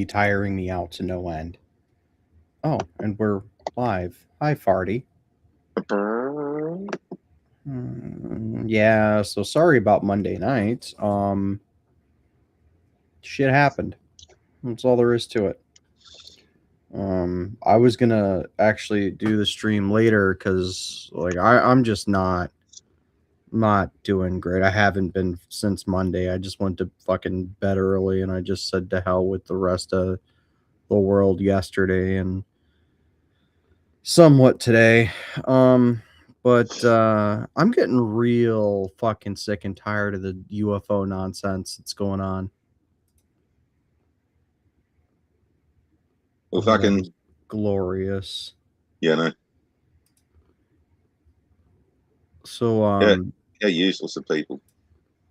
be tiring me out to no end. Oh, and we're live. Hi, Farty. Yeah, so sorry about Monday night. Shit happened. That's all there is to it. I was gonna actually do the stream later because like I'm just not doing great. I haven't been since Monday. I just went to fucking bed early and I just said to hell with the rest of the world yesterday and somewhat today. But I'm getting real fucking sick and tired of the UFO nonsense that's going on. Well, fucking glorious. Yeah, no. So yeah, useless of people.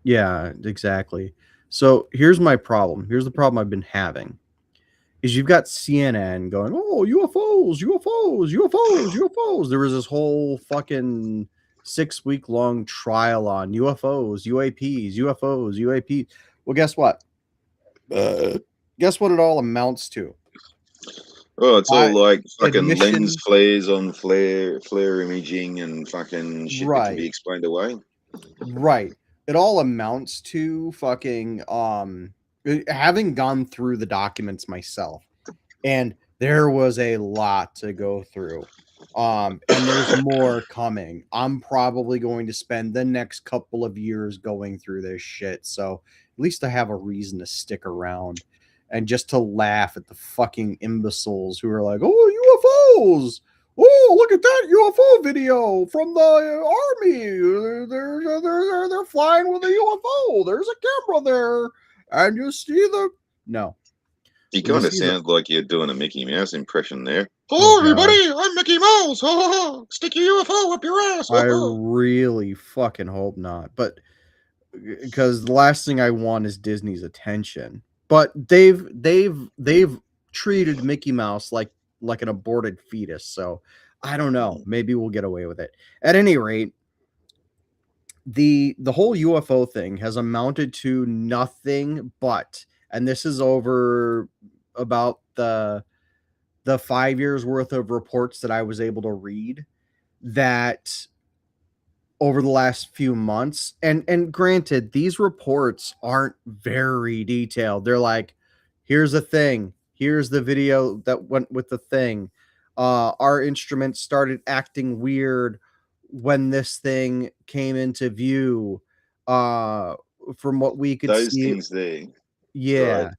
Yeah, exactly. So here's my problem. Here's the problem I've been having. Is you've got CNN going, oh, UFOs, UFOs, UFOs, UFOs. There was this whole fucking 6-week long trial on UFOs, UAPs, UFOs, UAP. Well, guess what? Guess what it all amounts to? Oh, it's all like fucking admission, lens flares on flare imaging and fucking shit that can be right, explained away. right. It all amounts to fucking having gone through the documents myself, and there was a lot to go through. And there's more coming. I'm probably going to spend the next couple of years going through this shit. So at least I have a reason to stick around and just to laugh at the fucking imbeciles who are like, oh, UFOs. Oh, look at that UFO video from the army. They're flying with a UFO. There's a camera there. And you see the... No. You kind of sound like you're doing a Mickey Mouse impression there. Hello, everybody. I'm Mickey Mouse. Stick your UFO up your ass. I really fucking hope not. But because the last thing I want is Disney's attention. But they've treated Mickey Mouse like an aborted fetus. So I don't know. Maybe we'll get away with it. At any rate, the whole UFO thing has amounted to nothing but, and this is over about the 5 years worth of reports that I was able to read, that over the last few months, and granted, these reports aren't very detailed. They're like, here's a thing, here's the video that went with the thing, our instruments started acting weird when this thing came into view, from what we could Those see. things there, yeah, right,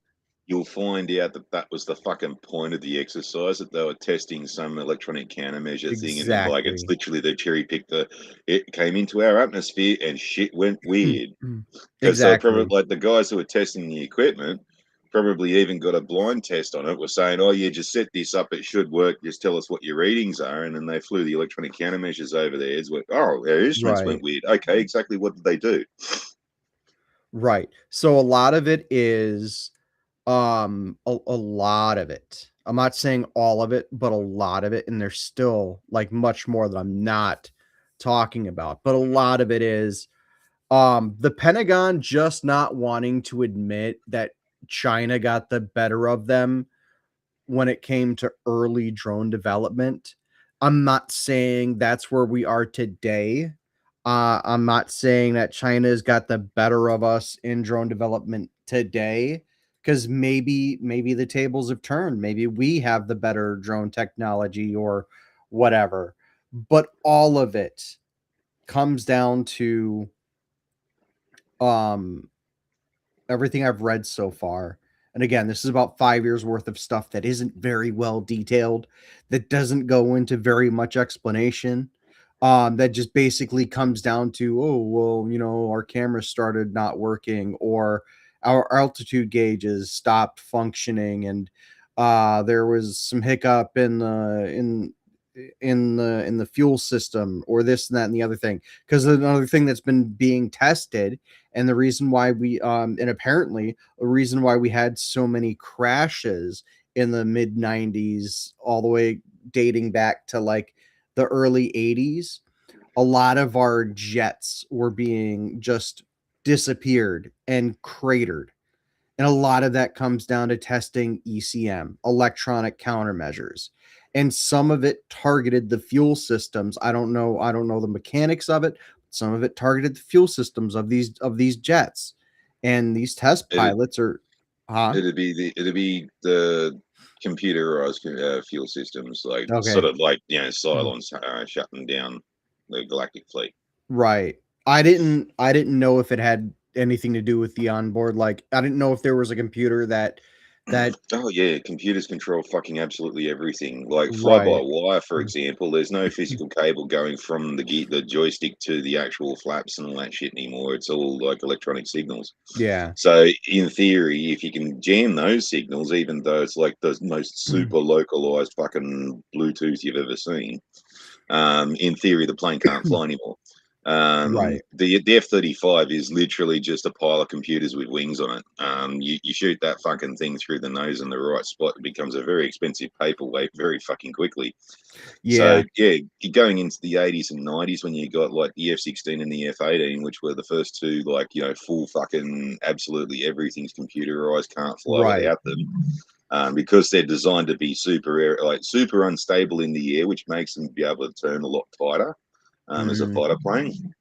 you'll find out that was the fucking point of the exercise, that they were testing some electronic countermeasure thing, and then like it's literally they cherry picked it came into our atmosphere and shit went weird. Because so probably like the guys who were testing the equipment probably even got a blind test on it, were saying, oh yeah, just set this up, it should work, just tell us what your readings are, and then they flew the electronic countermeasures over there. It's like, oh, our instruments went weird. Okay, exactly what did they do? Right. So a lot of it is a lot of it. I'm not saying all of it, but a lot of it, and there's still like much more that I'm not talking about. But a lot of it is the Pentagon just not wanting to admit that China got the better of them when it came to early drone development. I'm not saying that's where we are today. I'm not saying that China's got the better of us in drone development today, because maybe the tables have turned. Maybe we have the better drone technology or whatever. But all of it comes down to everything I've read so far. And again, this is about 5 years worth of stuff that isn't very well detailed, that doesn't go into very much explanation. That just basically comes down to, oh, well, our cameras started not working, or our altitude gauges stopped functioning, and there was some hiccup in the fuel system, or this and that and the other thing. Because another thing that's been being tested, and the reason why we and apparently a reason why we had so many crashes in the mid 90s all the way dating back to like the early 80s, a lot of our jets were being just disappeared and cratered. And a lot of that comes down to testing ECM, electronic countermeasures. And some of it targeted the fuel systems. I don't know the mechanics of it. Some of it targeted the fuel systems of these jets. And these test It, pilots are it'd be the computerized fuel systems, like sort okay. of like Cylons shutting down the Galactic Fleet. Right. I didn't know if it had anything to do with the onboard. Like I didn't know if there was a computer that Oh yeah, computers control fucking absolutely everything. Like fly by right. wire, for example. There's no physical cable going from the joystick to the actual flaps and all that shit anymore. It's all like electronic signals. Yeah. So in theory, if you can jam those signals, even though it's like the most super localized fucking Bluetooth you've ever seen, in theory the plane can't fly anymore. Right. The F-35 is literally just a pile of computers with wings on it. You shoot that fucking thing through the nose in the right spot, it becomes a very expensive paperweight very fucking quickly. So Yeah. yeah, going into the 80s and 90s when you got like the F-16 and the F-18, which were the first two, like full fucking absolutely everything's computerized, can't fly Right. without them. Because they're designed to be super unstable in the air, which makes them be able to turn a lot tighter as a Mhm. fighter plane.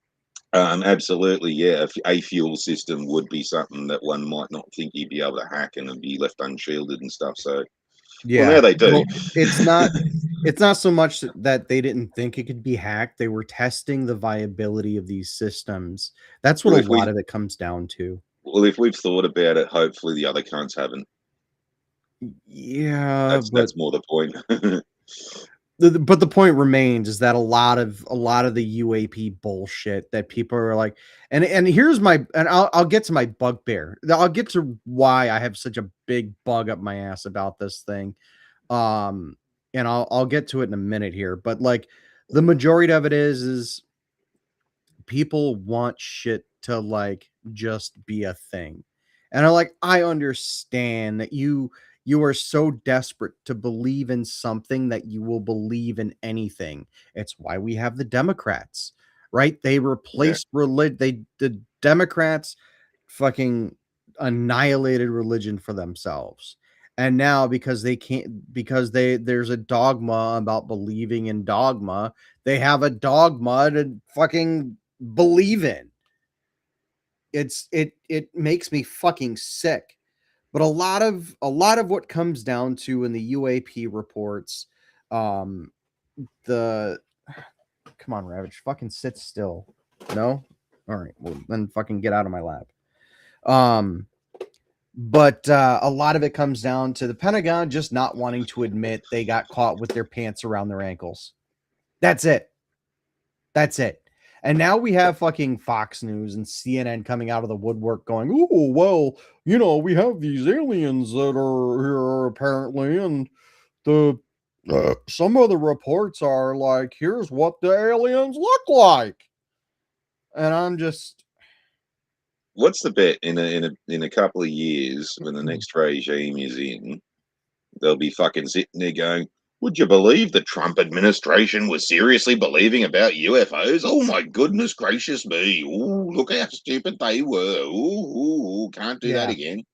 Absolutely, yeah. A fuel system would be something that one might not think you'd be able to hack and be left unshielded and stuff. So, well, now Yeah. they do. Well, it's not so much that they didn't think it could be hacked. They were testing the viability of these systems. That's what Well, a if lot we of it comes down to. well, if we've thought about it, hopefully the other cunts haven't. Yeah, That's more the point. but the point remains is that a lot of the UAP bullshit that people are like, and here's my and I'll get to my bugbear. I'll get to why I have such a big bug up my ass about this thing. Um, and I'll get to it in a minute here, but like the majority of it is people want shit to like just be a thing. And I understand that you are so desperate to believe in something that you will believe in anything. It's why we have the Democrats, right? They Yeah, replaced the Democrats fucking annihilated religion for themselves. And now because there's a dogma about believing in dogma, they have a dogma to fucking believe in. It makes me fucking sick. But a lot of what comes down to in the UAP reports, um, the come on, Ravage, fucking sit still. No, all right, well then fucking get out of my lap. Um, but a lot of it comes down to the Pentagon just not wanting to admit they got caught with their pants around their ankles. That's it. That's it. And now we have fucking Fox News and CNN coming out of the woodwork going, oh, well, we have these aliens that are here apparently. And the some of the reports are like, here's what the aliens look like. And I'm just, what's the bet in a couple of years when the next regime is in? They'll be fucking sitting there going, would you believe the Trump administration was seriously believing about UFOs? Oh my goodness gracious me. Ooh, look how stupid they were. Ooh, can't do that yeah, again.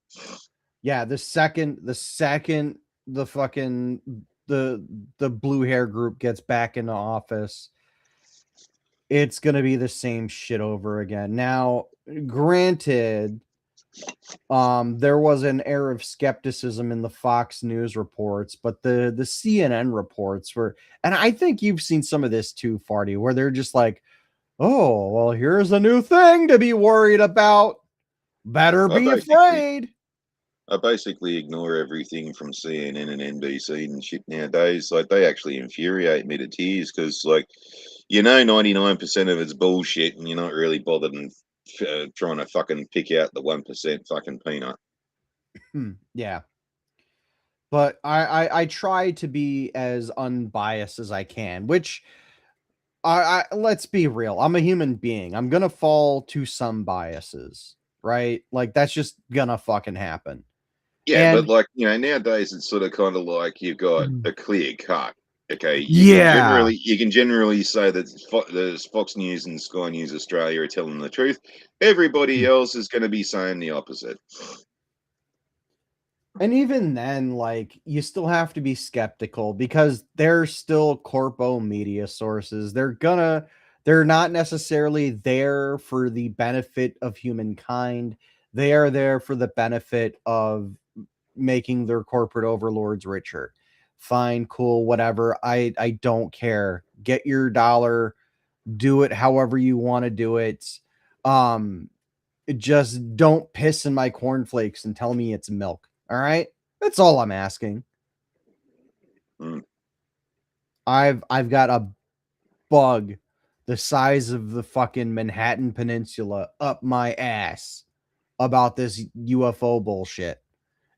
yeah. The second the fucking the blue hair group gets back into office, it's gonna be the same shit over again. Now, granted, there was an air of skepticism in the Fox News reports, but the CNN reports were, and I think you've seen some of this too, Farty, where they're just like, "Oh, well, here's a new thing to be worried about. Better I be basically afraid." I basically ignore everything from CNN and NBC and shit nowadays. Like they actually infuriate me to tears because, like, 99% of it's bullshit, and you're not really bothered and trying to fucking pick out the 1% fucking peanut. Yeah, but I try to be as unbiased as I can, which I let's be real. I'm a human being. I'm gonna fall to some biases, right? Like that's just gonna fucking happen. Yeah, but And like nowadays it's sort of kind of like you've got a clear cut. Okay, yeah, you can generally say that the Fox News and Sky News Australia are telling the truth. Everybody else is going to be saying the opposite. And even then, like, you still have to be skeptical because they're still corpo media sources. They're not necessarily there for the benefit of humankind. They are there for the benefit of making their corporate overlords richer. Fine, cool, whatever. I don't care. Get your dollar, do it however you want to do it. Um, just don't piss in my cornflakes and tell me it's milk. All right? That's all I'm asking. Mm. I've got a bug the size of the fucking Manhattan Peninsula up my ass about this UFO bullshit.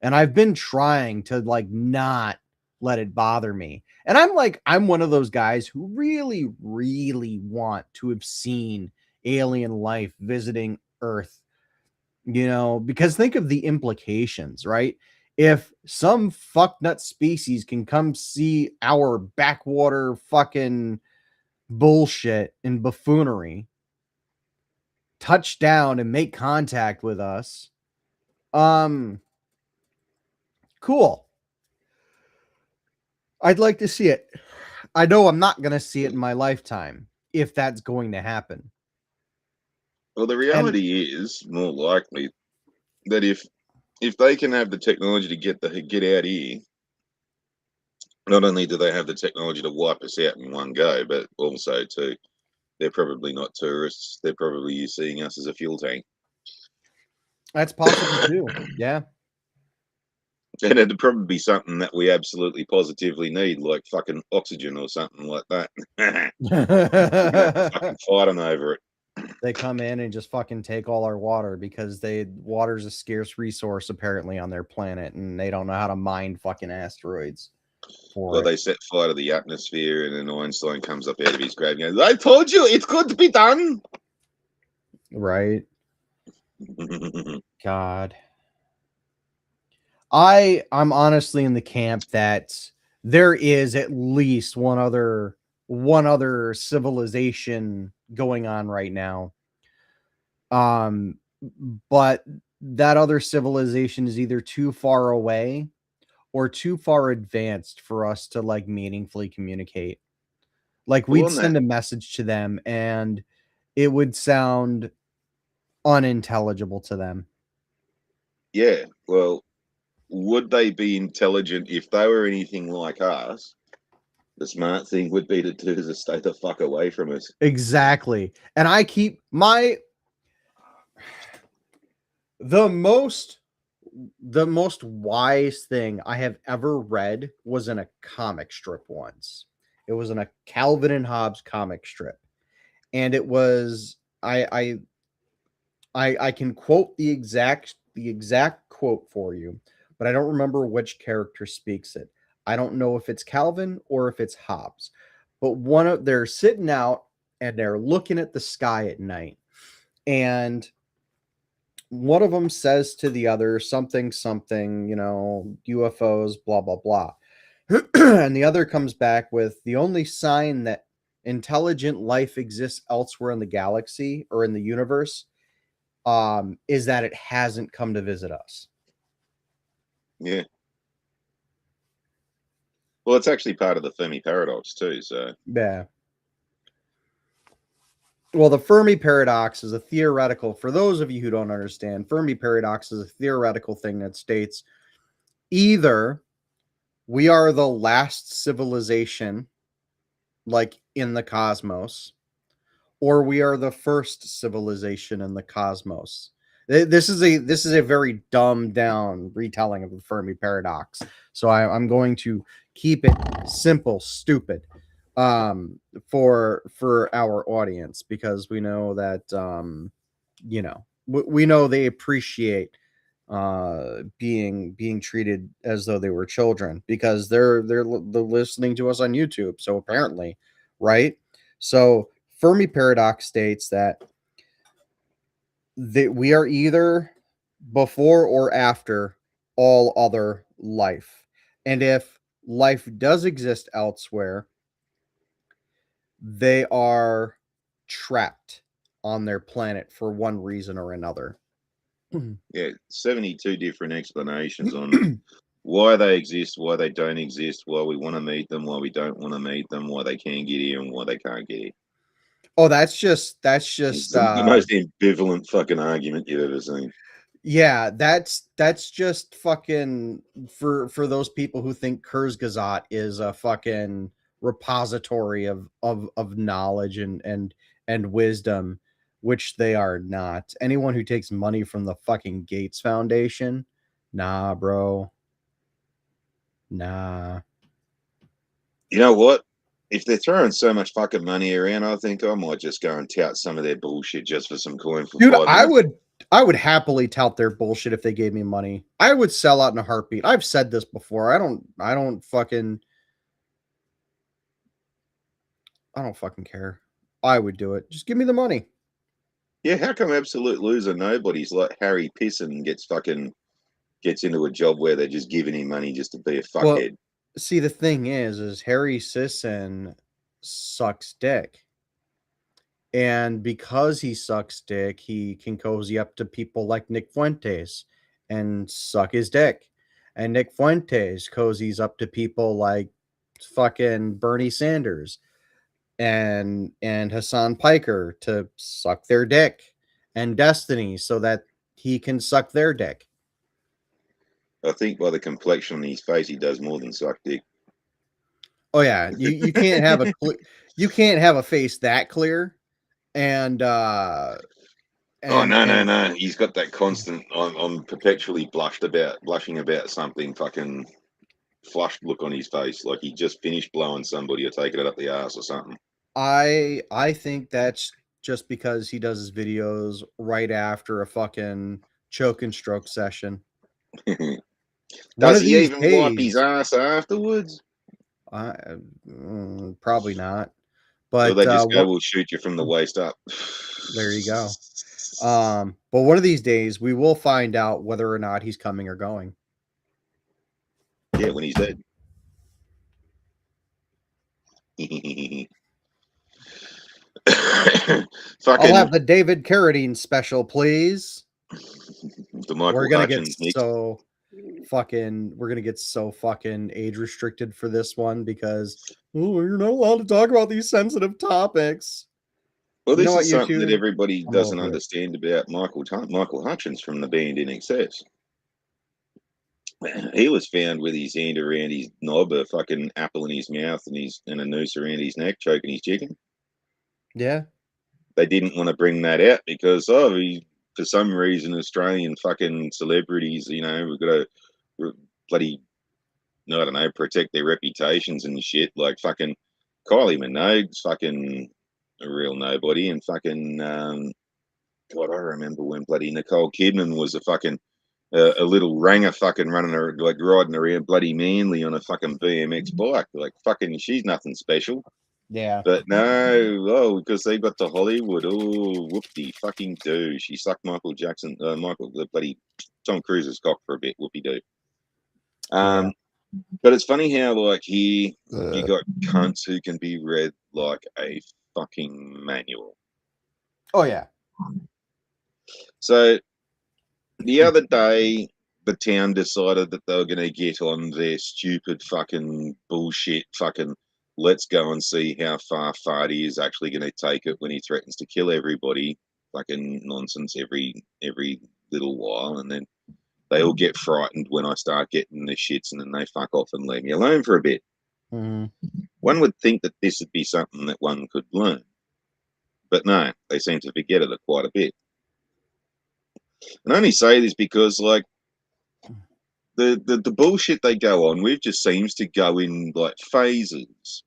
And I've been trying to like not let it bother me. And I'm one of those guys who really really want to have seen alien life visiting Earth, because think of the implications, right? If some fucknut species can come see our backwater fucking bullshit and buffoonery, touch down and make contact with us, cool. I'd like to see it. I know I'm not going to see it in my lifetime if that's going to happen. Well, the And reality is more likely that if they can have the technology to get out here, not only do they have the technology to wipe us out in one go, but also to they're probably not tourists. They're probably seeing us as a fuel tank. that's possible too. Yeah. And it'd probably be something that we absolutely positively need, like fucking oxygen or something like that. We're gonna have to fucking fight on over it. They come in and just fucking take all our water because water's a scarce resource apparently on their planet, and they don't know how to mine fucking asteroids for Well, it. they set fire to the atmosphere, and then Einstein comes up out of his grave and goes, "I told you it could be done." Right? God. I'm honestly in the camp that there is at least one other civilization going on right now. Um but that other civilization is either too far away or too far advanced for us to like meaningfully communicate. Like Well, we'd on that, send a message to them and it would sound unintelligible to them. yeah. Well, would they be intelligent if they were anything like us? The smart thing would be to do is to stay the fuck away from us. Exactly. And I keep the most the most wise thing I have ever read was in a comic strip once. It was in a Calvin and Hobbes comic strip. And it was I can quote the exact quote for you, but I don't remember which character speaks it. I don't know if it's Calvin or if it's Hobbes. But they're sitting out and they're looking at the sky at night. And one of them says to the other something something, UFOs, blah blah blah. And the other comes back with the only sign that intelligent life exists elsewhere in the galaxy or in the universe is that it hasn't come to visit us. Yeah. Well, it's actually part of the Fermi paradox too. So Yeah. Well, the Fermi paradox is a theoretical, for those of you who don't understand, Fermi paradox is a theoretical thing that states either we are the last civilization, like in the cosmos, or we are the first civilization in the cosmos. This is a very dumbed down retelling of the Fermi paradox. So I'm going to keep it simple, stupid, for our audience because we know that we know they appreciate being treated as though they were children because they're listening to us on YouTube. So apparently, right? So Fermi paradox states that we are either before or after all other life. And if life does exist elsewhere, they are trapped on their planet for one reason or another. Yeah, 72 different explanations on why they exist, why they don't exist, why we want to meet them, why we don't want to meet them, why they can get here and why they can't get here. Oh, that's just It's the most ambivalent fucking argument you've ever seen. yeah, that's just fucking for those people who think Kurzgesagt is a fucking repository of knowledge and wisdom, which they are not. Anyone who takes money from the fucking Gates Foundation, nah, bro. Nah. You know what? If they're throwing so much fucking money around, I think I might just go and tout some of their bullshit just for some coin for Dude, 5 minutes. I would happily tout their bullshit if they gave me money. I would sell out in a heartbeat. I've said this before. I don't fucking care. I would do it. Just give me the money. Yeah, how come absolute loser nobodies like Harry Pisson gets into a job where they're just giving him money just to be a Well, fuckhead? see, the thing is Harry Sisson sucks dick. And because he sucks dick, he can cozy up to people like Nick Fuentes and suck his dick. And Nick Fuentes cozies up to people like fucking Bernie Sanders and Hassan Piker to suck their dick, and Destiny so that he can suck their dick. I think by the complexion on his face, he does more than suck dick. Oh yeah, you can't have you can't have a face that clear and Oh no! He's got that constant. I'm perpetually blushing about something. Fucking flushed look on his face, like he just finished blowing somebody or taking it up the ass or something. I think that's just because he does his videos right after a fucking choke and stroke session. One Does of he these even wipe his days, ass afterwards? probably not. Or But they just go, "We'll shoot you from the waist up." there you go. But one of these days we will find out whether or not he's coming or going. Yeah, when he's dead. I'll have Fucking the David Carradine special, please. the Michael Hutchins mix. We're gonna get so fucking age restricted for this one because you're not allowed to talk about these sensitive topics. Well, You know this what, is you something that two? everybody I'm doesn't over it. understand about Michael Hutchins from the band In Excess. He was found with his hand around his knob, a fucking apple in his mouth, and a noose around his neck, choking his chicken. Yeah. They didn't want to bring that out because for some reason Australian fucking celebrities, we've got to bloody, I don't know, protect their reputations and shit. Like fucking Kylie Minogue's fucking a real nobody, and fucking God, I remember when bloody Nicole Kidman was a little ranger fucking running her, like riding around bloody Manly on a fucking BMX bike. Like fucking, she's nothing special. Yeah. But no, because they got to Hollywood. Oh, whoopty fucking do. She sucked the bloody Tom Cruise's cock for a bit. Whoopie do. Yeah. But it's funny how like here you got cunts who can be read like a fucking manual. Oh yeah. So the other day, the town decided that they were going to get on their stupid fucking bullshit fucking let's go and see how far Farty is actually going to take it when he threatens to kill everybody. Fucking nonsense every little while, and then they all get frightened when I start getting the shits, and then they fuck off and leave me alone for a bit. Mm-hmm. One would think that this would be something that one could learn, but no, they seem to forget it quite a bit. And I only say this because, like, the bullshit they go on with just seems to go in like phases.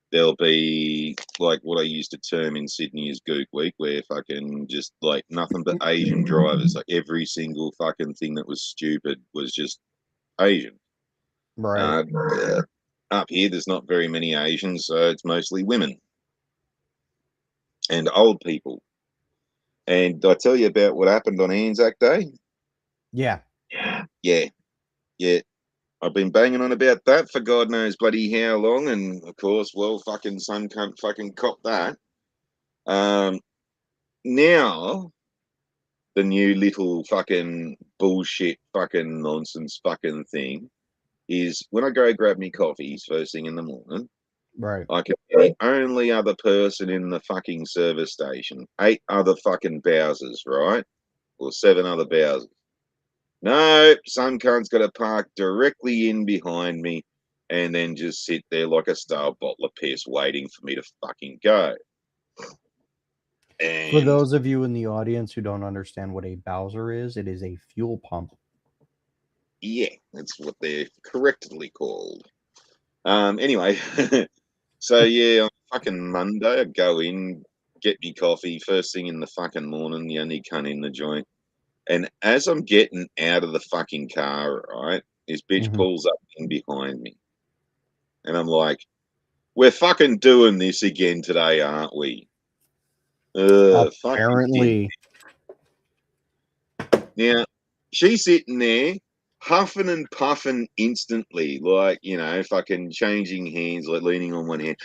There'll be like what I used to term in Sydney as Gook Week, where fucking just like nothing but Asian drivers. Like every single fucking thing that was stupid was just Asian. Right. Up here, there's not very many Asians, so it's mostly women and old people. And I tell you about what happened on Anzac Day. Yeah. Yeah. I've been banging on about that for God knows bloody how long, and of course, well, fucking son can't fucking cop that. Now the new little fucking bullshit fucking nonsense fucking thing is when I go grab me coffees first thing in the morning, Right. I can be the only other person in the fucking service station. 8 other fucking Bowsers, right? Or 7 other Bowsers. No, some cunt's got to park directly in behind me and then just sit there like a stale bottle of piss waiting for me to fucking go. And For those of you in the audience who don't understand what a Bowser is, it is a fuel pump. yeah, that's what they're correctly called. Anyway, so yeah, on fucking Monday, I go in, get me coffee first thing in the fucking morning, the only cunt in the joint. And as I'm getting out of the fucking car, right, this bitch pulls up in behind me. And I'm like, we're fucking doing this again today, aren't we? Fucking Apparently. Now, she's sitting there huffing and puffing instantly, like, you know, fucking changing hands, like leaning on one hand.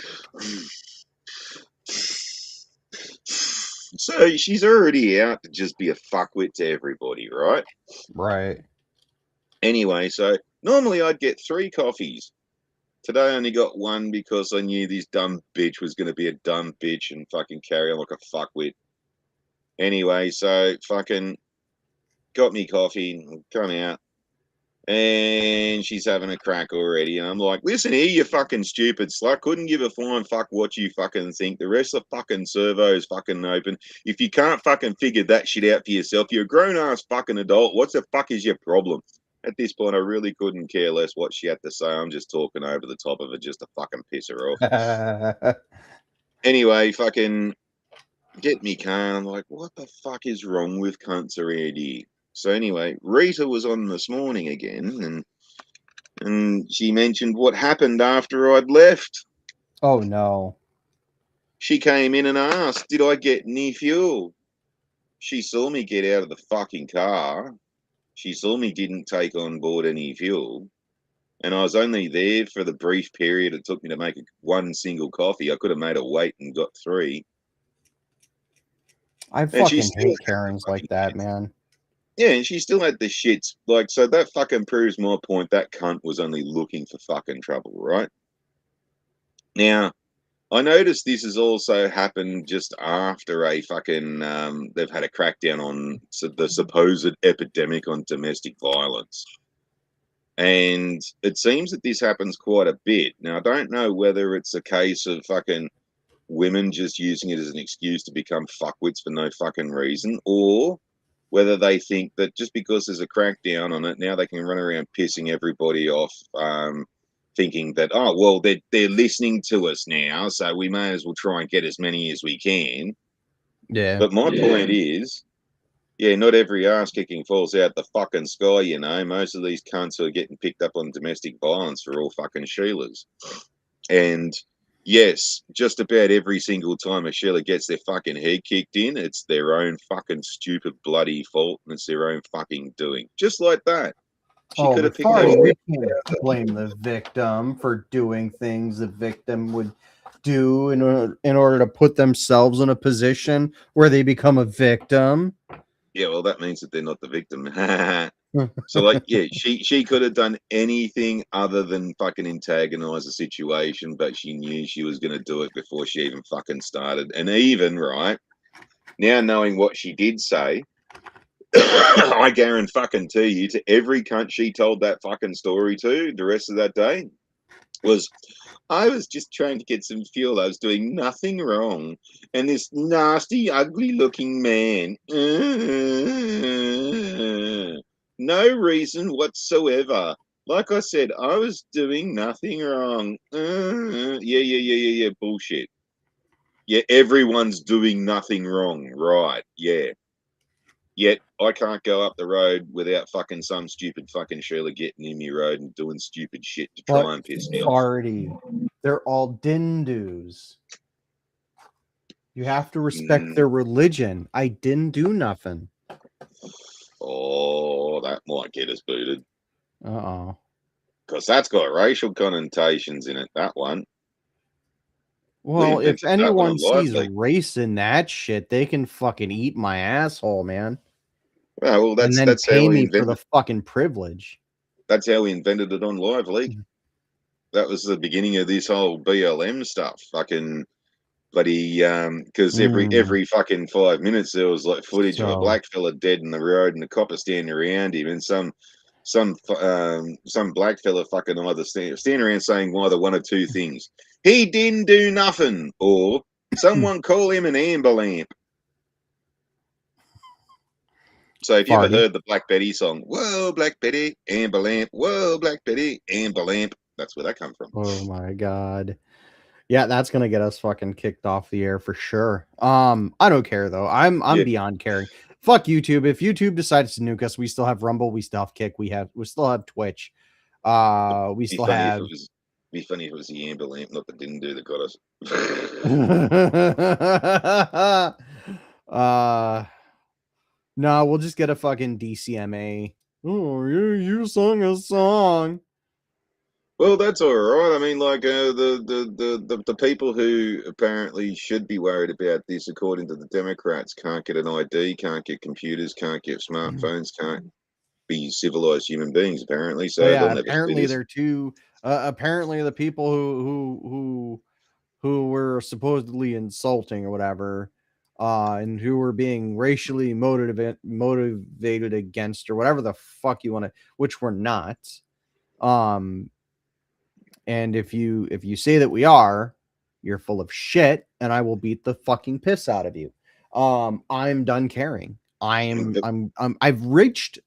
So she's already out to just be a fuckwit to everybody, right? Right. Anyway, so normally I'd get 3 coffees. Today I only got 1 because I knew this dumb bitch was going to be a dumb bitch and fucking carry on like a fuckwit. Anyway, so fucking got me coffee, come out, and she's having a crack already. And I'm like, listen here, you fucking stupid slut. Couldn't give a flying fuck what you fucking think. The rest of the fucking servo is fucking open. If you can't fucking figure that shit out for yourself, you're a grown-ass fucking adult. What the fuck is your problem? At this point, I really couldn't care less what she had to say. I'm just talking over the top of it just to fucking piss her off. Anyway, fucking get me car. I'm like, what the fuck is wrong with cunts around here? So anyway, Rita was on this morning again, and she mentioned what happened after I'd left. Oh no. She came in and asked, did I get any fuel? She saw me get out of the fucking car. She saw me didn't take on board any fuel. And I was only there for the brief period it took me to make 1 single coffee. I could have made her wait and got 3. I And she fucking still hate Karens like that, man. Yeah, and she still had the shits. Like, so that fucking proves my point. That cunt was only looking for fucking trouble, right? Now, I noticed this has also happened just after a fucking, they've had a crackdown on the supposed epidemic on domestic violence. And it seems that this happens quite a bit. Now, I don't know whether it's a case of fucking women just using it as an excuse to become fuckwits for no fucking reason, or whether they think that just because there's a crackdown on it, now they can run around pissing everybody off, thinking that, oh, well, they're listening to us now, so we may as well try and get as many as we can. Yeah. But my point is, yeah, not every ass kicking falls out the fucking sky, you know. Most of these cunts who are getting picked up on domestic violence are all fucking Sheilas. And yes, just about every single time a Sheila gets their fucking head kicked in, it's their own fucking stupid bloody fault and it's their own fucking doing. Just like that. She could have picked sorry, those. you can't blame the victim for doing things the victim would do in order to put themselves in a position where they become a victim. Yeah, well, that means that they're not the victim. So, like, yeah, she could have done anything other than fucking antagonize the situation, but she knew she was going to do it before she even fucking started. And even, right, now knowing what she did say, I guarantee you to every cunt she told that fucking story to the rest of that day was, I was just trying to get some fuel. I was doing nothing wrong. And this nasty, ugly looking man, no reason whatsoever. Like I said, I was doing nothing wrong. Yeah, bullshit. Yeah, everyone's doing nothing wrong. Right, yeah. Yet I can't go up the road without fucking some stupid fucking Sheila getting in my road and doing stupid shit to try and piss me off. Party. They're all Dindus. You have to respect their religion. I didn't do nothing. Oh, that might get us booted. Uh-oh. Because that's got racial connotations in it, that one. Well, if anyone sees race in that shit, they can fucking eat my asshole, man. Oh, well, and then that's pay how we me for the invented. fucking privilege. That's how we invented it on Live Leak. That was the beginning of this whole BLM stuff. Fucking bloody because every fucking 5 minutes there was like footage of a So black fella dead in the road and the copper standing around him, and some black fella fucking either standing around saying either one or two things: he didn't do nothing, or someone call him an amber lamp. So if you ever Farty. heard the Black Betty song, "Whoa, Black Betty, amber lamp, whoa, Black Betty, amber lamp," that's where that come from. Oh my god. Yeah, that's gonna get us fucking kicked off the air for sure. I don't care though. I'm Yeah, beyond caring. Fuck YouTube. If YouTube decides to nuke us, we still have Rumble, we still have Kick, we still have Twitch. We be still funny if have it was. Be funny if it was the amber lamp, not the didn't do that got us. no, we'll just get a fucking DCMA. Oh, you sung a song. Well, that's all right. I mean, like the people who apparently should be worried about this, according to the Democrats, can't get an ID, can't get computers, can't get smartphones, can't be civilized human beings. Apparently, Oh so they'll yeah, never see apparently this. they're too. Apparently, the people who were supposedly insulting or whatever, and who were being racially motivated against or whatever the fuck you want to, which we're not. Um, and if you say that we are, you're full of shit, and I will beat the fucking piss out of you. I'm done caring. I've reached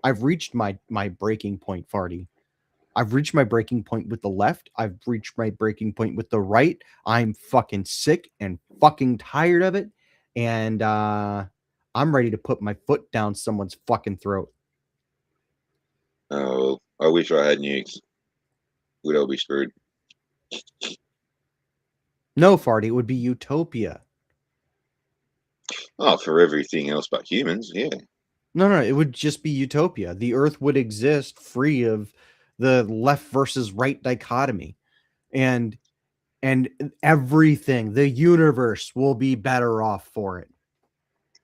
my breaking point, Farty. I've reached my breaking point with the left. I've reached my breaking point with the right. I'm fucking sick and fucking tired of it. And I'm ready to put my foot down someone's fucking throat. Oh, I wish I had nukes. We'd all be screwed. No, Farty, it would be utopia. Oh, for everything else but humans, yeah. No, it would just be utopia. The earth would exist free of the left versus right dichotomy. And everything, the universe will be better off for it.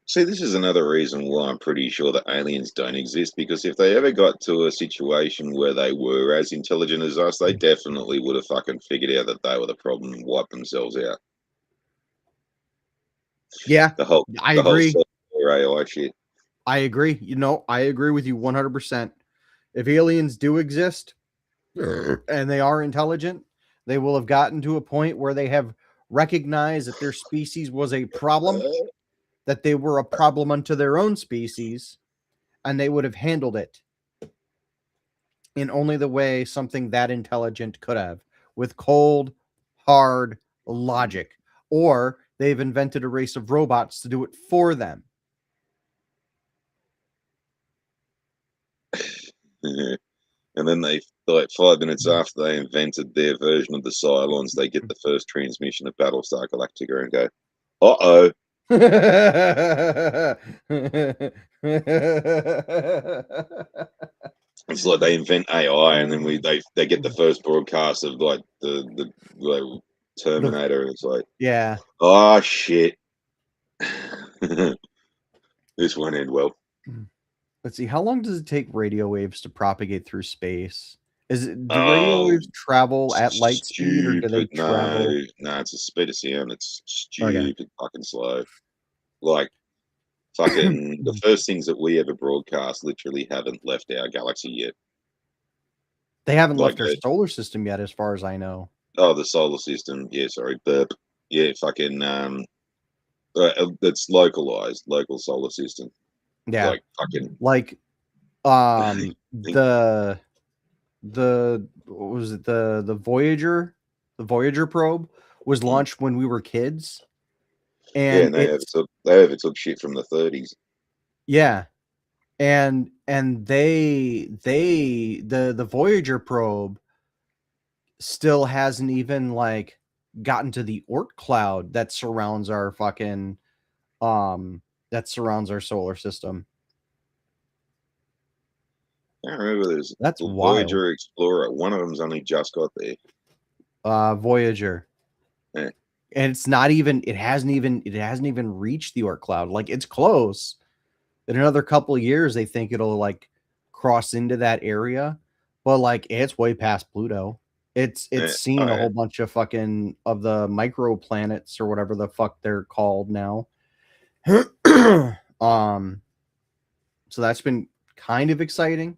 See, this is another reason why I'm pretty sure that aliens don't exist, because if they ever got to a situation where they were as intelligent as us, they definitely would have fucking figured out that they were the problem and wiped themselves out. Yeah, The whole I the whole agree. AI shit. I agree. I agree with you 100%. If aliens do exist and they are intelligent, they will have gotten to a point where they have recognized that their species was a problem, that they were a problem unto their own species, and they would have handled it in only the way something that intelligent could have, with cold, hard logic. Or they've invented a race of robots to do it for them. And then they, like 5 minutes after they invented their version of the Cylons, they get the first transmission of Battlestar Galactica and go, "Uh-oh." It's like they invent AI, and then they get the first broadcast of like the like, Terminator, and it's like, Yeah. oh shit, this won't end well. Let's see. How long does it take radio waves to propagate through space? Do radio waves travel at light speed, or do they travel? No, it's a speed of sound. It's Okay. stupid fucking slow. Like fucking the first things that we ever broadcast literally haven't left our galaxy yet. They haven't Like left our solar system yet, as far as I know. oh, the solar system. Yeah, sorry, burp. Yeah, fucking it's localized, local solar system. Yeah. Like fucking Like the what was it, the Voyager probe was launched when we were kids, yeah, and and it's they overtook shit from the 30s. yeah, and the Voyager probe still hasn't even like gotten to the Oort cloud that surrounds our fucking that surrounds our solar system. I remember there's That's the wild. Voyager Explorer. One of them's only just got there. Voyager. Yeah. And it's not even it hasn't even reached the Oort cloud. Like it's close, In another couple of years, they think it'll like cross into that area, but like it's way past Pluto. It's seen a whole bunch of fucking of the microplanets or whatever the fuck they're called now. So that's been kind of exciting.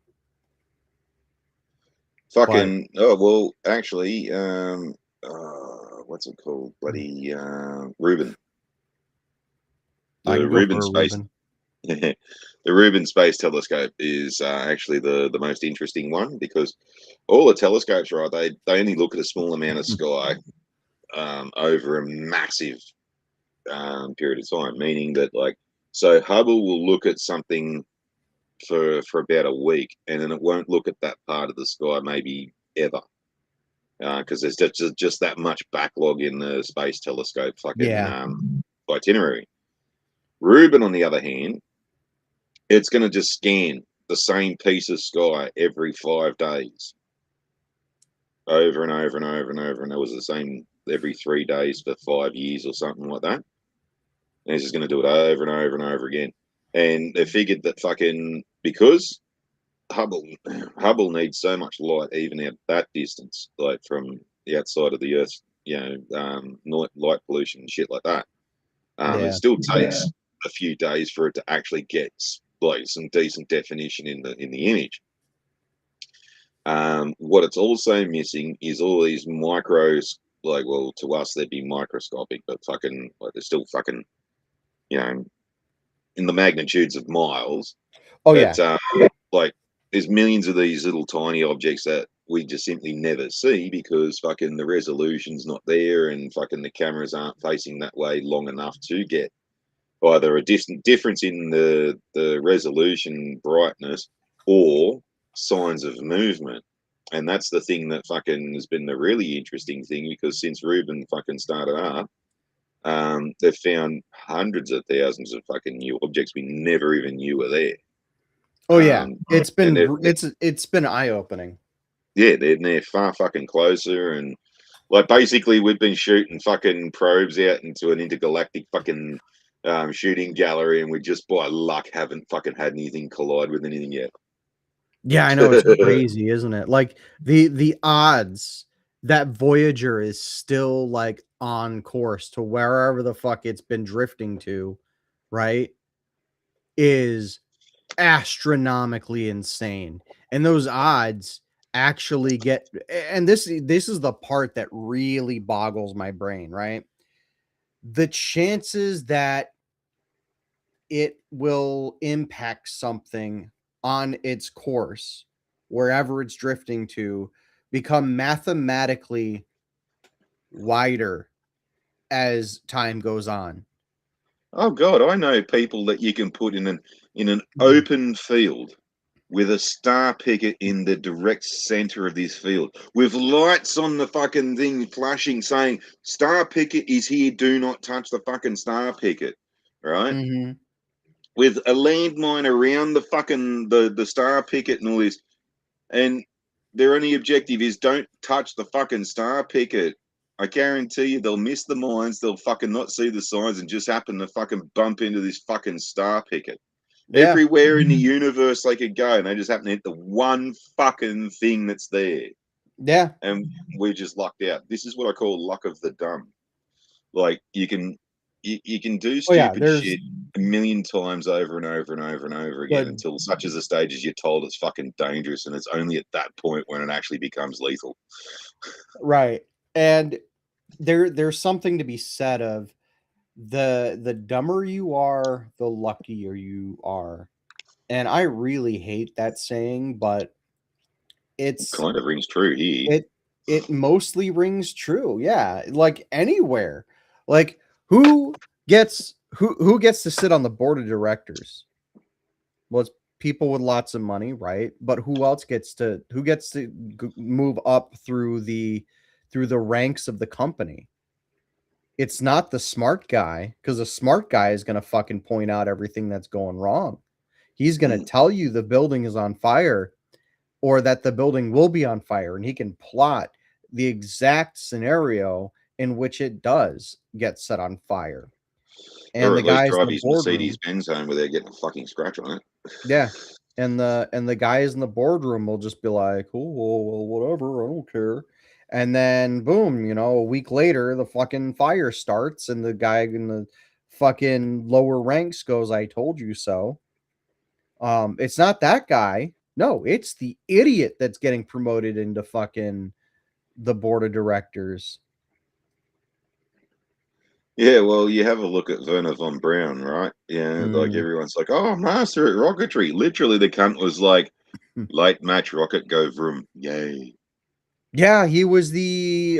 Fucking well, actually, what's it called? Bloody Reuben. I The can go Reuben for a space. Reuben. The Reuben Space Telescope is actually the most interesting one, because all the telescopes, right? They only look at a small amount of sky over a massive period of time. Meaning that, like, so Hubble will look at something for about a week, and then it won't look at that part of the sky maybe ever, because there's just that much backlog in the space telescope fucking itinerary. Reuben, on the other hand, it's going to just scan the same piece of sky every 5 days, over and over and over and over, and it was the same every 3 days for 5 years or something like that. And it's just going to do it over and over and over again. And they figured that fucking, because Hubble needs so much light even at that distance, like from the outside of the Earth, light pollution and shit like that. It still takes a few days for it to actually get like some decent definition in the image. What it's also missing is all these micros. Like, well, to us they'd be microscopic, but fucking, like, they're still fucking, in the magnitudes of miles. Oh But, yeah. like, there's millions of these little tiny objects that we just simply never see, because fucking the resolution's not there, and fucking the cameras aren't facing that way long enough to get either a distant difference in the resolution, brightness, or signs of movement. And that's the thing that fucking has been the really interesting thing, because since Reuben fucking started up, they've found hundreds of thousands of fucking new objects we never even knew were there. Oh yeah, it's been eye opening. Yeah, they're far fucking closer, and like basically we've been shooting fucking probes out into an intergalactic fucking shooting gallery, and we just by luck haven't fucking had anything collide with anything yet. Yeah, I know, it's crazy, isn't it? Like the odds that Voyager is still like on course to wherever the fuck it's been drifting to, right, is astronomically insane. And those odds actually get, and this is the part that really boggles my brain, right? The chances that it will impact something on its course, wherever it's drifting to, become mathematically wider as time goes on. Oh god, I know people that you can put in an open field with a star picket in the direct center of this field, with lights on the fucking thing flashing saying star picket is here, do not touch the fucking star picket, right? Mm-hmm. With a landmine around the fucking the star picket and all this, and their only objective is don't touch the fucking star picket. I guarantee you they'll miss the mines, they'll fucking not see the signs, and just happen to fucking bump into this fucking star picket. Yeah. Everywhere in the universe they could go, and they just happen to hit the one fucking thing that's there. Yeah. And we're just lucked out. This is what I call luck of the dumb. Like, you can do stupid shit a million times over and over and over and over again, until such as a stage as you're told it's fucking dangerous, and it's only at that point when it actually becomes lethal. Right. And there's something to be said of the dumber you are, the luckier you are. And I really hate that saying, but it's kind of rings true here. It mostly rings true. Yeah. Like anywhere. Like who gets to sit on the board of directors? Well, it's people with lots of money, right? But who gets to move up through the ranks of the company? It's not the smart guy, because the smart guy is going to fucking point out everything that's going wrong. He's going to tell you the building is on fire, or that the building will be on fire, and he can plot the exact scenario in which it does get set on fire. And or the at least guys in drive the his boardroom, Mercedes Benz home without getting a fucking scratch on it. yeah, and the guys in the boardroom will just be like, "Oh, well, whatever, I don't care." And then boom, a week later, the fucking fire starts, and the guy in the fucking lower ranks goes, "I told you so." It's not that guy. No, it's the idiot that's getting promoted into fucking the board of directors. Yeah, well, you have a look at Werner von Braun, right? Yeah, like Mm. everyone's like, "Oh, master at rocketry." Literally, the cunt was like, "Late match rocket go vroom, yay!" Yeah, he was the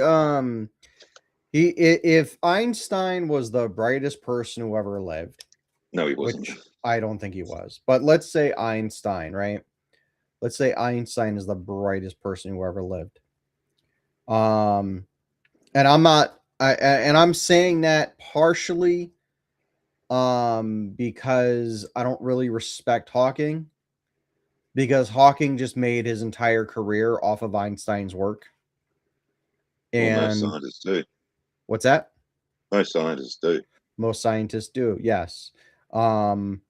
if Einstein was the brightest person who ever lived, No, he wasn't. which I don't think he was, but let's say Einstein, right? Let's say Einstein is the brightest person who ever lived. Um, and I'm not, and I'm saying that partially, because I don't really respect Hawking, because Hawking just made his entire career off of Einstein's work. Well, most And scientists do. what's that? Most scientists do. Most scientists do, yes. Um,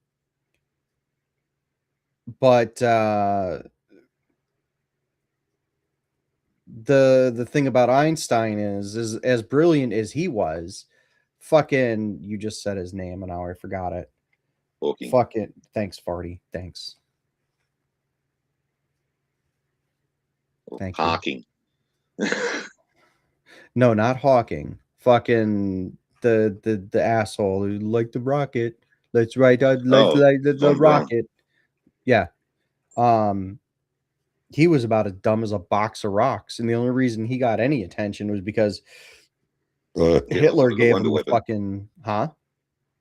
but the thing about Einstein is as brilliant as he was, fucking you just said his name and now I forgot it. Hawking. Fucking thanks, Farty. Thanks. Thank you. Hawking. No, not Hawking. Fucking the asshole who liked the rocket. Let's write out let's like the Von Braun. rocket. Yeah. He was about as dumb as a box of rocks, and the only reason he got any attention was because Hitler wanted a gave wonder him the weapon. fucking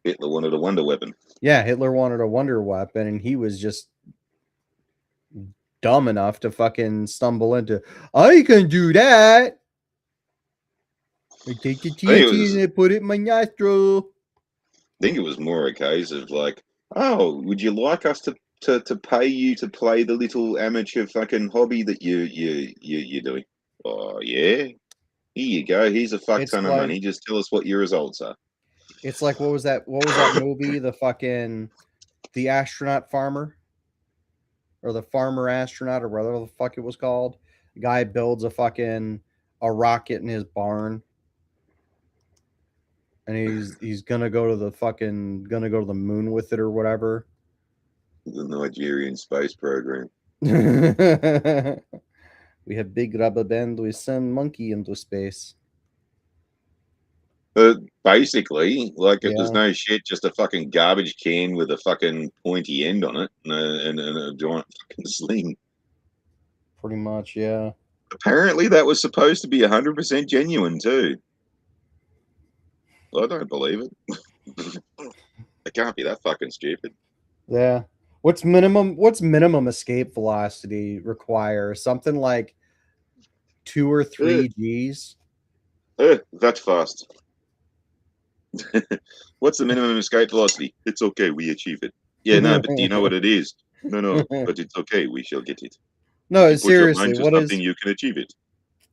Hitler wanted a wonder weapon. Yeah, Hitler wanted a wonder weapon, and he was just dumb enough to fucking stumble into, I can do that. I take the TNT and put it in my nostril. I think it was more a case of like, oh, would you like us to pay you to play the little amateur fucking hobby that you're doing? Oh yeah, here you go. Here's a fuck It's ton of money. Just tell us what your results are. It's like what was that movie? The astronaut farmer, or the farmer astronaut, or whatever the fuck it was called. The guy builds a rocket in his barn, and he's gonna go to the moon with it or whatever. The Nigerian space program. We have big rubber band. We send monkey into space. Basically, like if there's Yeah, no shit, just a fucking garbage can with a fucking pointy end on it and a giant fucking sling. pretty much. Yeah. Apparently, that was supposed to be 100% genuine too. I don't believe it. It can't be that fucking stupid. Yeah. What's minimum escape velocity require? Something like 2 or 3 Gs. That's fast. What's the minimum escape velocity? It's okay, we achieve it. Yeah, no, but do you know what it is? No, but it's okay, we shall get it. No, If you put your seriously, mind to something, you can achieve it.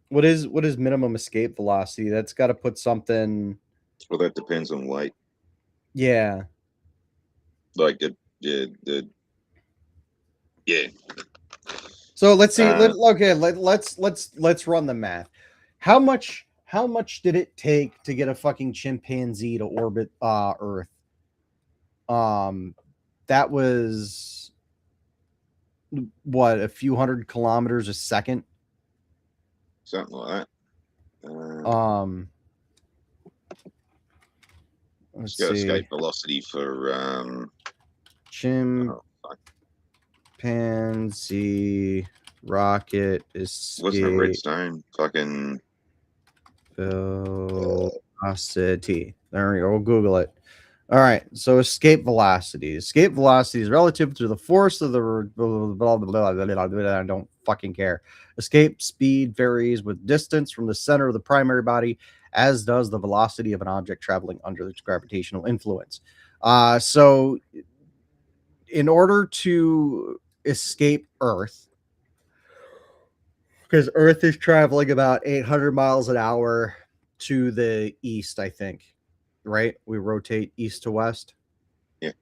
what is minimum escape velocity? That's got to put something. Well, that depends on weight. Yeah. Like yeah. So let's see. Let's run the math. How much did it take to get a fucking chimpanzee to orbit Earth? That was what, a few hundred kilometers a second. Something like that. Let's go see. escape velocity for chimpanzee rocket escape. Wasn't it redstone? Fucking velocity. There we go. We'll Google it. All right. So escape velocity. Escape velocity is relative to the force of the blah, blah, blah, I don't fucking care. Escape speed varies with distance from the center of the primary body, as does the velocity of an object traveling under its gravitational influence. So in order to escape Earth, because Earth is traveling about 800 miles an hour to the east, I think. right? We rotate east to west. Yeah.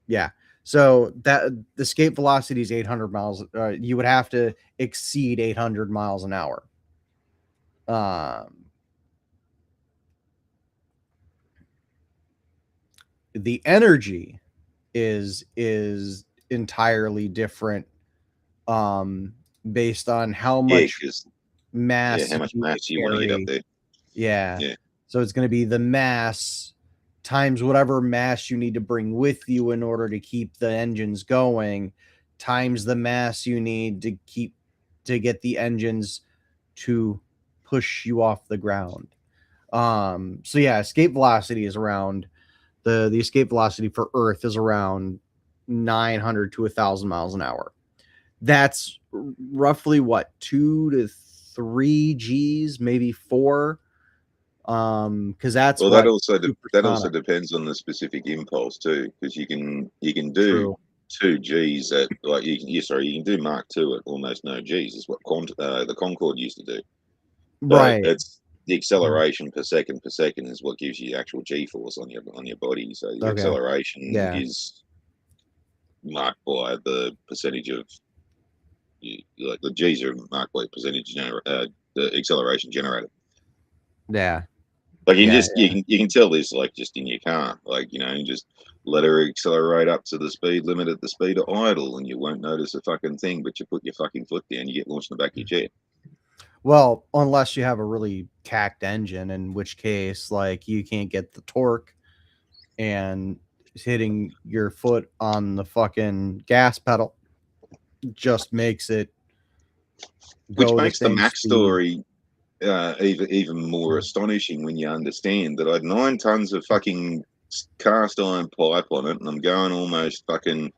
Yeah. So that the escape velocity is 800 miles. You would have to exceed 800 miles an hour. The energy is entirely different, based on how Yeah, much because mass how you much need mass to you want to get up carry. there? Yeah. Yeah. So it's going to be the mass times whatever mass you need to bring with you in order to keep the engines going, times the mass you need to keep to get the engines to push you off the ground. So yeah, escape velocity is around the escape velocity for Earth is around 900 to 1,000 miles an hour. That's roughly what, 2 to 3 Gs, maybe 4. Because that's Well, what that also supersonic. depends on the specific impulse too, because you can do True. 2 Gs at like you can do Mach 2 at almost no Gs. Is what the Concorde used to do. So Right. it's the acceleration per second is what gives you actual G force on your body. So your Okay. acceleration Yeah. is marked by the percentage of like the G's are marked by percentage the acceleration generated. Yeah. Like Yeah. you can tell this like just in your car, like you just let her accelerate up to the speed limit at the speed of idle, and you won't notice a fucking thing. But you put your fucking foot down, you get launched in the back of your chair. Well, unless you have a really tacked engine, in which case, like, you can't get the torque, and hitting your foot on the fucking gas pedal just makes it Which go the makes the same Mac speed. story even more astonishing when you understand that I had 9 tons of fucking cast iron pipe on it, and I'm going almost fucking.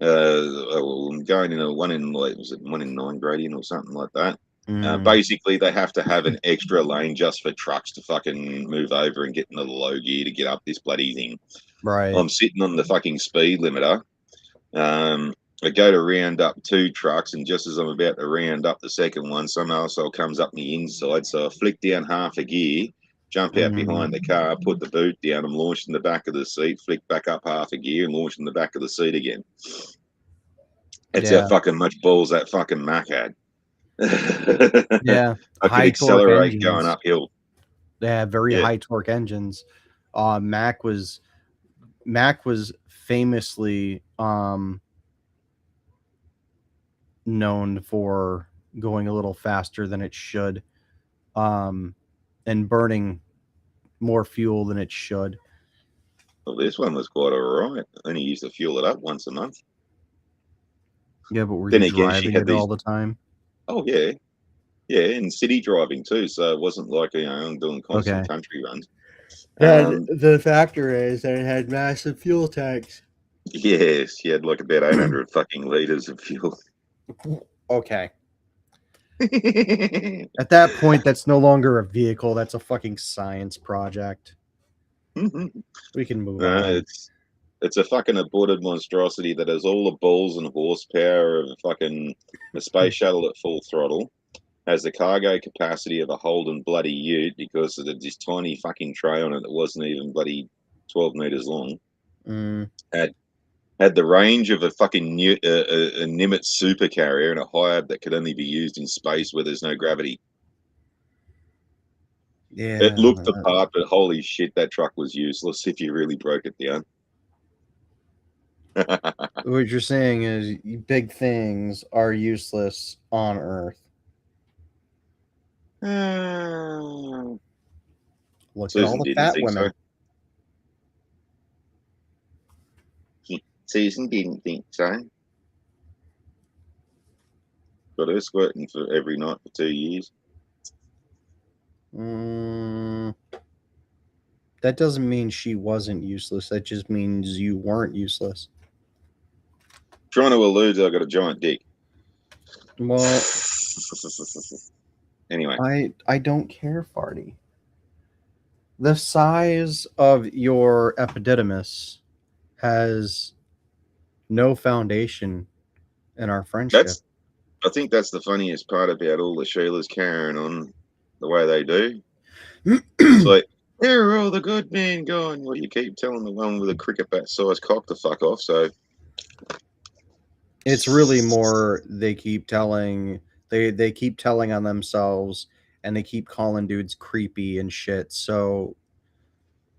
I'm going in a one in like was it 1 in 9 gradient or something like that. Mm, Basically, they have to have an extra lane just for trucks to fucking move over and get into the low gear to get up this bloody thing. right. I'm sitting on the fucking speed limiter. I go to round up 2 trucks, and just as I'm about to round up the second one, some arsehole comes up the inside. So I flick down half a gear, jump out Mm, behind the car, put the boot down, I'm launched in the back of the seat, flick back up half a gear, and launched in the back of the seat again. That's how yeah. fucking much balls that fucking Mac had. Yeah. I could High torque accelerate going engines. uphill. They have very Yeah. high torque engines. Mac was famously known for going a little faster than it should, and burning more fuel than it should. Well, this one was quite alright. I only used to fuel it up once a month. Yeah, but were Then you again, she driving had it all these. the time? Oh yeah, yeah, and city driving too. So it wasn't like I'm doing constant Okay. country runs. Then the factor is that it had massive fuel tanks. Yes, she had like about 800 fucking liters of fuel. Okay. At that point, that's no longer a vehicle. That's a fucking science project. We can move No, on. it's a fucking aborted monstrosity that has all the balls and horsepower of a space shuttle at full throttle. Has the cargo capacity of a Holden bloody Ute because of this tiny fucking tray on it that wasn't even bloody 12 meters long. Mm, Had the range of a fucking a Nimitz supercarrier and a HIAB that could only be used in space where there's no gravity. It yeah. looked the part, but holy shit, that truck was useless if you really broke it down. What you're saying is big things are useless on Earth. Look at all Susan the didn't fat think so. women. Susan didn't think so. Got her squirting for every night for 2 years. That doesn't mean she wasn't useless. That just means you weren't useless. Trying to allude I got a giant dick. Well, Anyway. I don't care, Farty. The size of your epididymis has no foundation in our friendship. I think that's the funniest part about all the Sheilas carrying on the way they do. It's like Where are all the good men going? Well, you keep telling the one with a cricket bat sized cock to fuck off, so It's really more they keep telling they keep telling on themselves, and they keep calling dudes creepy and shit. So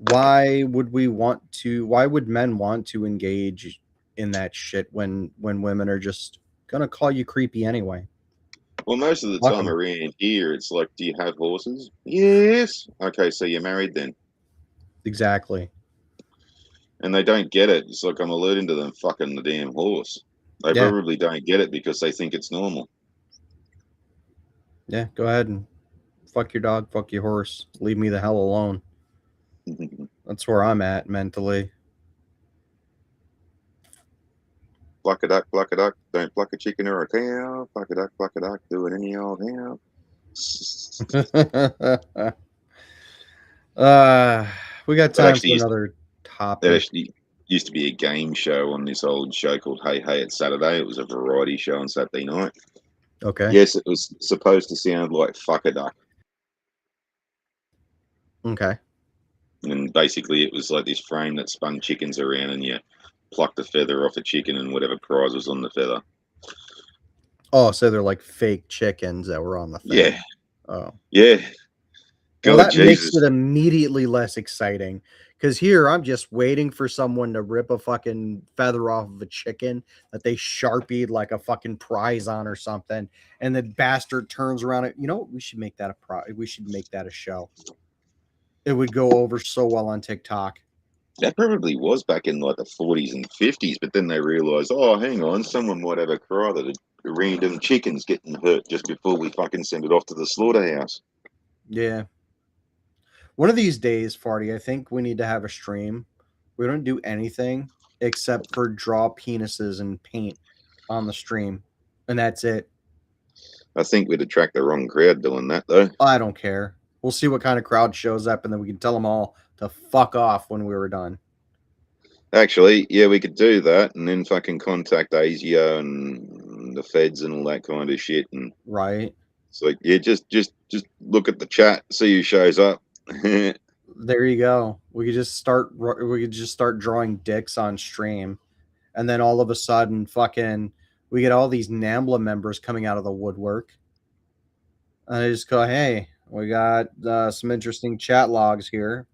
why would men want to engage in that shit when women are just gonna call you creepy anyway? well, most of the Fuck time 'em. around here, it's like, do you have horses? Yes. Okay, so you're married then. Exactly. And they don't get it. It's like I'm alluding to them fucking the damn horse. They Yeah. probably don't get it because they think it's normal. Yeah, go ahead and fuck your dog, fuck your horse. Leave me the hell alone. That's where I'm at mentally. Pluck a duck, pluck a duck. Don't pluck a chicken or a cow. Pluck a duck, do it any old how. uh we got That time actually for used another that topic. actually used to be a game show on this old show called Hey Hey It's Saturday. It was a variety show on Saturday night. Okay. Yes, it was supposed to sound like fuck a duck. Okay. And basically it was like this frame that spun chickens around and you plucked a feather off a chicken and whatever prize was on the feather. Oh, so they're like fake chickens that were on the Yeah. thing. Oh. Yeah. Well, God that makes Jesus. it immediately less exciting, because here I'm just waiting for someone to rip a fucking feather off of a chicken that they sharpied like a fucking prize on or something, and the bastard turns around. You know what? We should make that we should make that a show. It would go over so well on TikTok. That probably was back in like the 40s and 50s, but then they realised, oh, hang on, someone might have a cry that a random chicken's getting hurt just before we fucking send it off to the slaughterhouse. Yeah. One of these days, Farty, I think we need to have a stream. We don't do anything except for draw penises and paint on the stream, and that's it. I think we'd attract the wrong crowd doing that, though. I don't care. We'll see what kind of crowd shows up, and then we can tell them all to fuck off when we were done. Actually, yeah, we could do that and then fucking contact ASIO and the feds and all that kind of shit. And Right. it's like, yeah, just look at the chat, see who shows up. There you go. We could just start drawing dicks on stream, and then all of a sudden, fucking, we get all these NAMBLA members coming out of the woodwork, and I just go, "Hey, we got some interesting chat logs here."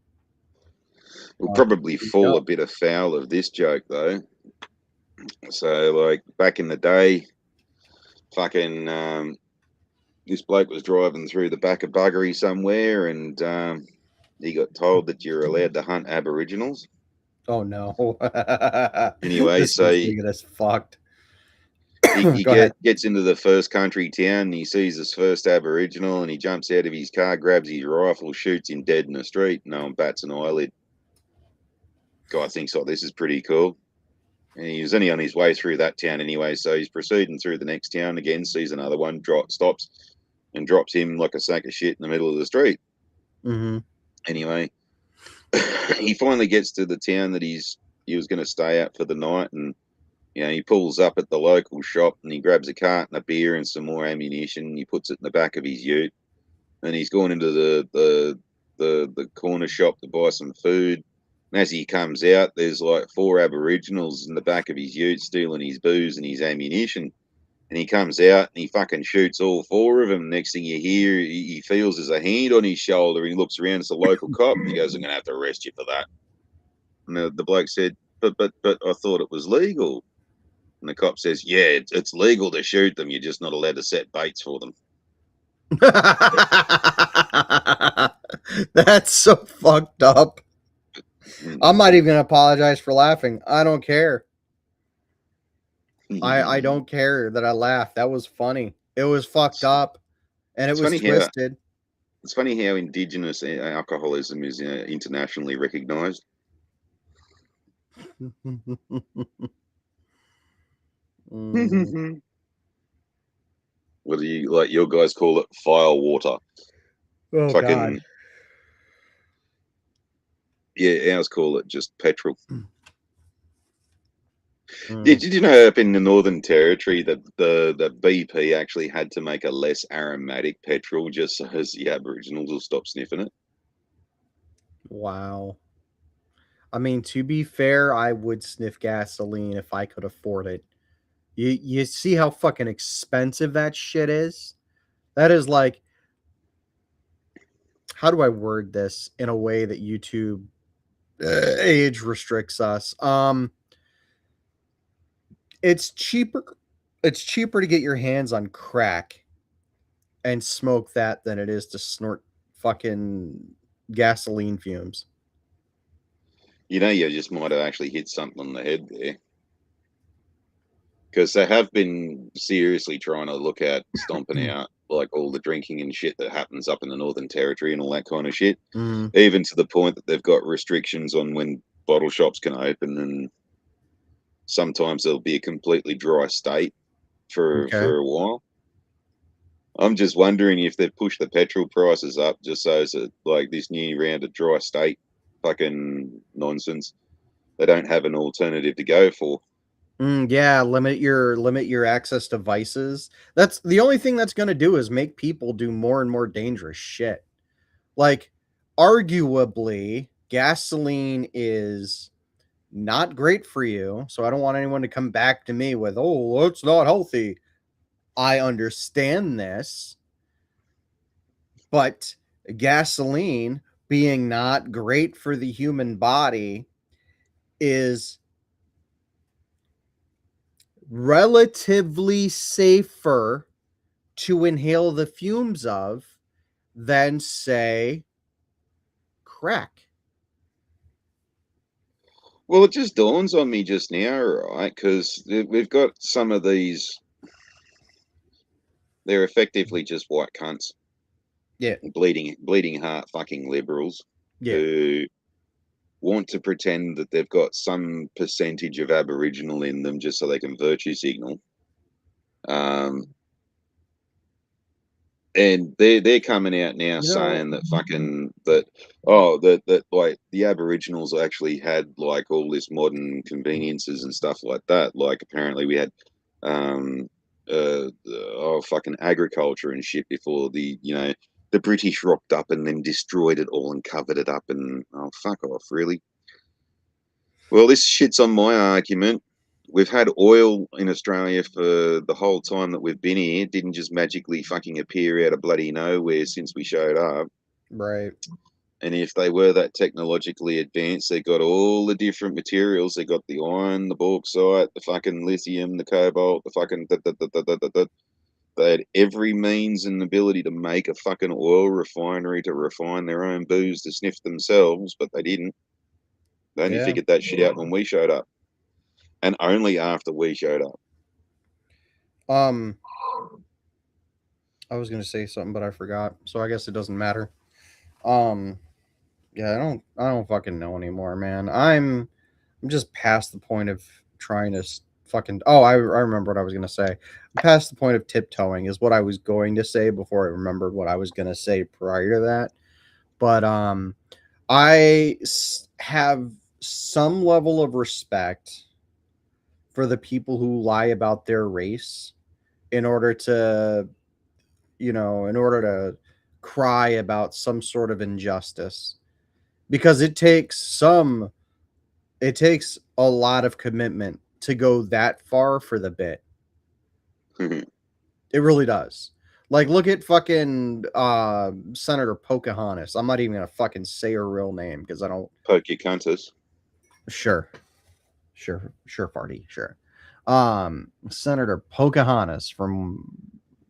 We'll probably fall Go. a bit afoul of this joke, though. So, like, back in the day, fucking this bloke was driving through the back of Buggery somewhere, and he got told that you're allowed to hunt Aboriginals. Oh no! Anyway, This so is gonna get us fucked. he Go ahead. gets into the first country town, and he sees his first Aboriginal, and he jumps out of his car, grabs his rifle, shoots him dead in the street. No one bats an eyelid. Guy thinks, oh, this is pretty cool. And he was only on his way through that town anyway, so he's proceeding through the next town again, sees another one, stops, and drops him like a sack of shit in the middle of the street. Mm-hmm. Anyway, he finally gets to the town that he was going to stay at for the night, and he pulls up at the local shop and he grabs a carton of beer and some more ammunition. And he puts it in the back of his ute, and he's gone into the corner shop to buy some food. And as he comes out, there's like 4 Aboriginals in the back of his ute stealing his booze and his ammunition. And he comes out and he fucking shoots all 4 of them. Next thing you hear, he feels there's a hand on his shoulder. He looks around, it's a local cop, and he goes, I'm going to have to arrest you for that. And the bloke said, but I thought it was legal. And the cop says, yeah, it's legal to shoot them. You're just not allowed to set baits for them. That's so fucked up. I'm not even gonna apologize for laughing. I don't care. I don't care that I laughed. That was funny. It was fucked up, and it was twisted. It's funny how Indigenous alcoholism is internationally recognised. What do you like? Your guys call it fire water. Oh Fucking God. Yeah, ours call it just petrol. Did you know up in the Northern Territory that the BP actually had to make a less aromatic petrol just so as the Aboriginals will stop sniffing it? Wow. I mean, to be fair, I would sniff gasoline if I could afford it. You see how fucking expensive that shit is? That is like, how do I word this in a way that YouTube age restricts us? It's cheaper. It's cheaper to get your hands on crack and smoke that than it is to snort fucking gasoline fumes. You know, you just might have actually hit something on the head there. Because they have been seriously trying to look at stomping out like all the drinking and shit that happens up in the Northern Territory and all that kind of shit. Mm, Even to the point that they've got restrictions on when bottle shops can open, and sometimes there'll be a completely dry state okay. for a while. I'm just wondering if they've pushed the petrol prices up just so that like this new round of dry state fucking nonsense, they don't have an alternative to go for. Yeah, limit your access to vices. That's the only thing that's going to do is make people do more and more dangerous shit. Like, arguably, gasoline is not great for you. So I don't want anyone to come back to me with, "Oh, it's not healthy." I understand this, but gasoline being not great for the human body is relatively safer to inhale the fumes of than, say, crack. Well, it just dawns on me just now, right? Because we've got some of these, they're effectively just white cunts, Yeah, bleeding heart fucking liberals yeah. who want to pretend that they've got some percentage of Aboriginal in them just so they can virtue signal. Um, and they're coming out now You know, saying that fucking that like the Aboriginals actually had like all this modern conveniences and stuff like that. Like apparently we had um fucking agriculture and shit before the British rocked up and then destroyed it all and covered it up, and oh fuck off, really. Well, this shit's on my argument. We've had oil in Australia for the whole time that we've been here. It didn't just magically fucking appear out of bloody nowhere since we showed up. right. And if they were that technologically advanced, they got all the different materials. They got the iron, the bauxite, the fucking lithium, the cobalt, the fucking They had every means and ability to make a fucking oil refinery to refine their own booze to sniff themselves, but they didn't. They only Yeah. figured that shit out when we showed up, and only after we showed up. Um, I was gonna say something, but I forgot. So I guess it doesn't matter. Um, yeah, I don't fucking know anymore, man. I'm just past the point of trying to fucking. Oh, I remember what I was gonna say. I'm past the point of tiptoeing is what I was going to say before I remembered what I was gonna say prior to that. But have some level of respect for the people who lie about their race in order to, in order to cry about some sort of injustice, because it takes a lot of commitment to go that far for the bit. It really does. Like, look at fucking Senator Pocahontas. I'm not even gonna fucking say her real name because I don't. Poke your cunters. Sure, sure, party, sure. Senator Pocahontas from.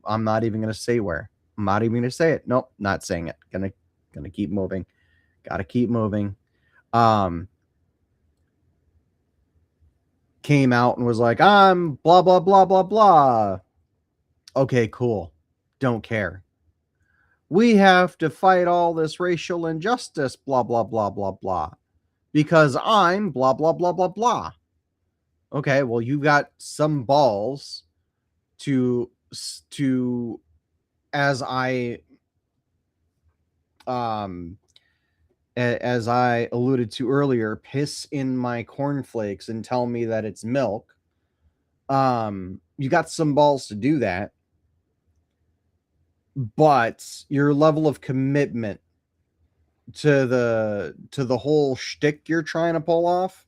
I'm not even gonna say where. I'm not even gonna say it. Nope, not saying it. Gonna keep moving. Gotta keep moving. Um, Came out and was like, I'm blah blah blah blah blah. Okay, cool. Don't care. We have to fight all this racial injustice, blah blah blah blah blah, because I'm blah blah blah blah blah. Okay, well, you got some balls to to as I um as I alluded to earlier, piss in my cornflakes and tell me that it's milk. You got some balls to do that, but your level of commitment to the whole shtick you're trying to pull off,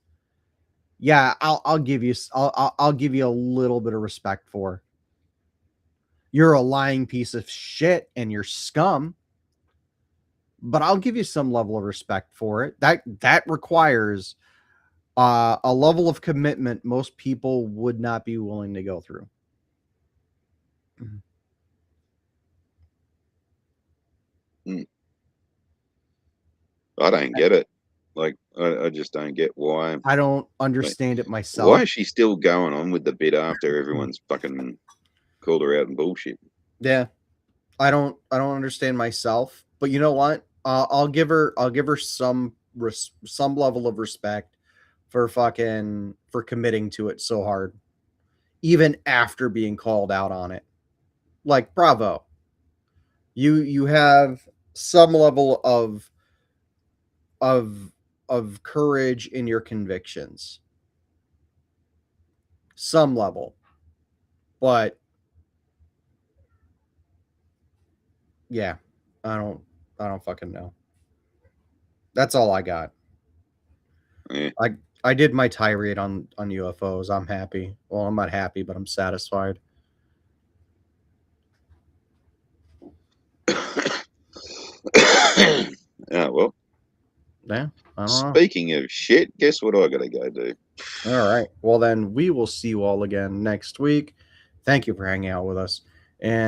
yeah, I'll give you I'll give you a little bit of respect for. You're a lying piece of shit and you're scum, but I'll give you some level of respect for it. That requires a level of commitment most people would not be willing to go through. I don't get it. Like, I just don't get why. I don't Like, understand it myself. why is she still going on with the bit after everyone's fucking called her out and bullshit? Yeah, I don't understand myself. But you know what? I'll give her some level of respect for committing to it so hard, even after being called out on it. Like, bravo. You have some level of courage in your convictions. Some level. But yeah, I don't fucking know. That's all I got. Yeah. I did my tirade on UFOs. I'm happy. Well, I'm not happy, but I'm satisfied. Yeah, well. Yeah, I don't know. Speaking of shit, guess what I gotta go do? All right. Well, then we will see you all again next week. Thank you for hanging out with us. And